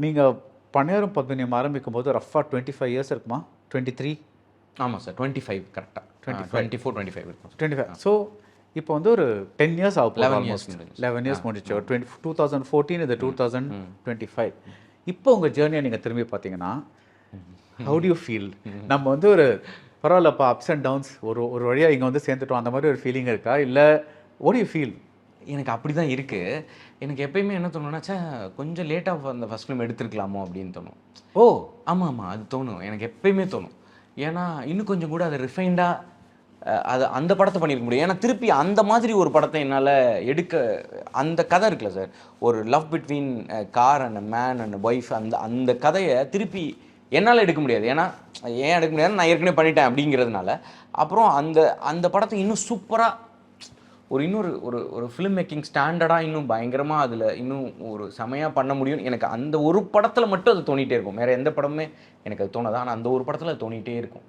நீங்கள் பணியாரம் பகுதியம் ஆரம்பிக்கும்போது ரஃபாக 25 இயர்ஸ் இருக்குமா? 23? ஆமாம் சார், 25 கரெக்டாக 24-25 இருக்கும். 25. ஸோ இப்போ வந்து ஒரு 10 இயர்ஸ் ஆகும். 11 years 11 இயர்ஸ் முடிச்சு. 2014 இது 2025. இப்போ உங்கள் ஜேர்னியை நீங்கள் திரும்பி பார்த்தீங்கன்னா ஹவு டு யூ ஃபீல்? நம்ம வந்து ஒரு பரவாயில்லப்பா, அப்ஸ் அண்ட் டவுன்ஸ், ஒரு வழியாக இங்கே வந்து சேர்ந்துட்டோம், அந்த மாதிரி ஒரு ஃபீலிங் இருக்கா? இல்லை வாட் யூ ஃபீல்? எனக்கு அப்படி தான் இருக்குது. எனக்கு எப்பயுமே என்ன தோணுன்னாச்சா, கொஞ்சம் லேட்டாக அந்த ஃபஸ்ட் ஃபிலிம் எடுத்துருக்கலாமோ அப்படின்னு தோணும். ஓ ஆமாம், அது தோணும், எனக்கு எப்பயுமே தோணும். ஏன்னா இன்னும் கொஞ்சம் கூட அதை ரிஃபைண்டாக அது அந்த படத்தை பண்ணியிருக்க முடியும். ஏன்னா திருப்பி அந்த மாதிரி ஒரு படத்தை என்னால் எடுக்க, அந்த கதை இருக்குல்ல சார், ஒரு love between car and man and wife, அந்த கதையை திருப்பி என்னால் எடுக்க முடியாது. ஏன்னா ஏன் எடுக்க முடியாது, நான் ஏற்கனவே பண்ணிட்டேன் அப்படிங்கிறதுனால. அப்புறம் அந்த படத்தை இன்னும் சூப்பராக இன்னொரு ஒரு ஃபிலிம் மேக்கிங் ஸ்டாண்டர்டாக இன்னும் பயங்கரமாக அதில் இன்னும் ஒரு செமையாக பண்ண முடியும். எனக்கு அந்த ஒரு படத்தில் மட்டும் அது தோணிகிட்டே இருக்கும். வேறு எந்த படமுமே எனக்கு அது தோணாது. ஆனால் அந்த ஒரு படத்தில் அது தோணிகிட்டே இருக்கும்.